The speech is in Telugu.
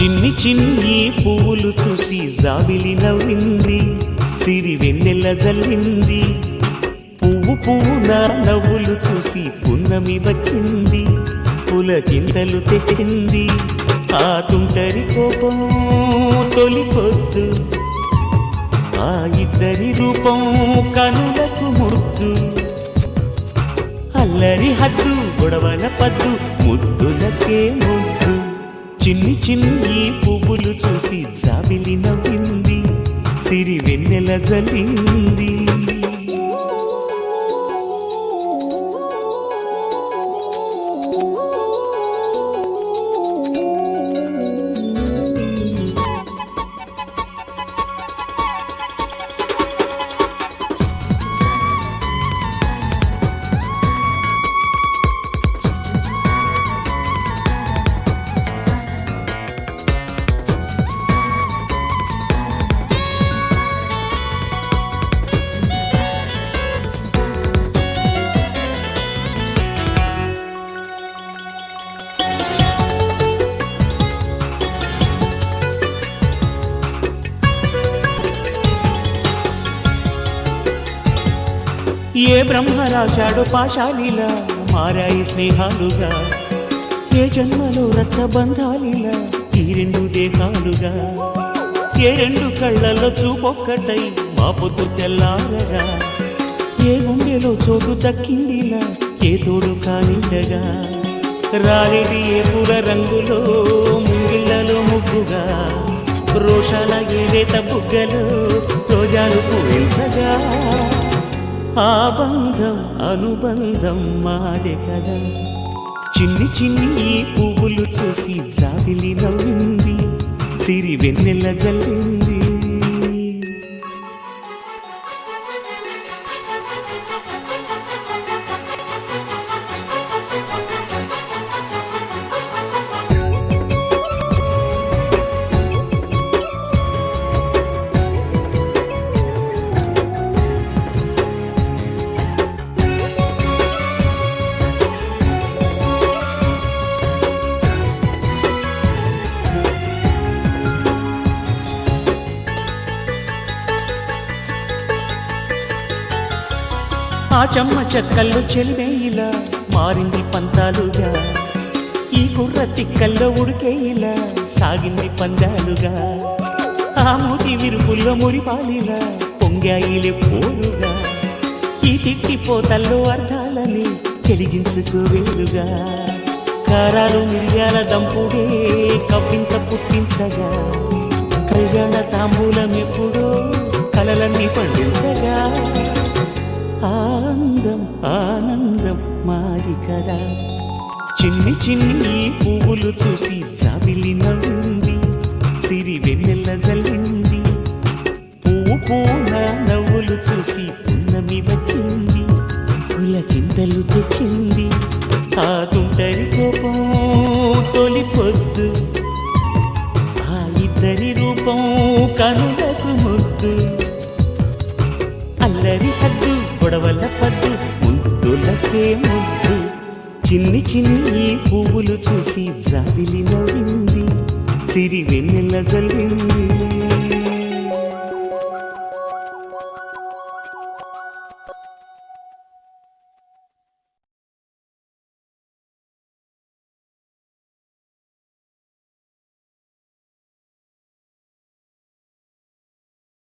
చిన్ని చిన్ని పువ్వులు చూసి జాబిలి నవ్వింది, సిరి వెన్నెల జల్లింది. పువ్వు పువ్వున నవ్వులు చూసి పున్నమి వచ్చింది, పులకింతలు తెచ్చింది. ఆ తుంటరి కోపం తొలి పొద్దు, ఆ ఇద్దరి రూపం కనులకు ముద్దు. అల్లరి హద్దు గొడవల పద్దు, ముద్దులకే ముద్దు. చిన్ని చిన్ని పువ్వులు చూసి జాబిలి నవ్వింది, సిరి వెన్నెల జల్లింది. ఏ బ్రహ్మ రాశాడు పాశాలిలా మారాయి స్నేహాలుగా, ఏ జన్మలో రక్తబంధాలిలా ఈ రెండు దేహాలుగా. ఏ రెండు కళ్ళల్లో చూపొక్కటై మా పొద్దు తెల్లారగా, ఏ గుండెలో చోటు దక్కిందిలా ఏ తోడు కానిండగా. రాలేటి ఏ పూల రంగులో ముంగిళ్లలో ముగ్గుగా, రోషాల ఏలేత బుగ్గలో రోజాలు పూయించగా. ఆ బంధం అనుబంధం మాదే కదా. చిన్ని చిన్ని పువ్వులు చూసి జాబిలి నవ్వింది, సిరి వెన్నెల జల్లింది. ఆ చెమ్మ చెక్కల్లో చెలివేయిలా మారింది పంతాలుగా, ఈ కుర్ర తిక్కల్లో ఉడికేయిలా సాగింది పందాలుగా. ఆ మూతి విరుపుల్లో మురిపాలిలా పొంగాయిలే పోరుగా, ఈ తిట్టిపోతల్లో అర్థాలని వెలిగించుకోవేలుగా. కారాలు మిరియాల దంపుడే కవ్వింత పుట్టించగా, కళ్యాణ తాంబూలం ఎప్పుడో కలలన్నీ పండించగా. ఆనందం ఆనందం మాది కదా. చిన్ని చిన్ని పువ్వులు చూసి జాబిలి నవ్వింది, సిరి వెన్నెల జల్లింది. పువ్వు పూన నవ్వులు చూసి పున్నమి వచ్చింది, పులకింతలు తెచ్చింది. ఆ తుంటరి కోపం తొలి పొద్దు, ఆ ఇద్దరి రూపం కనులకు ముద్దు. అల్లరి హద్దు గొడవల పద్దు, ముద్దులకే ముద్దు. చిన్ని చిన్ని పువ్వులు చూసి జాబిలి నవ్వింది, సిరి వెన్నెల జల్లింది.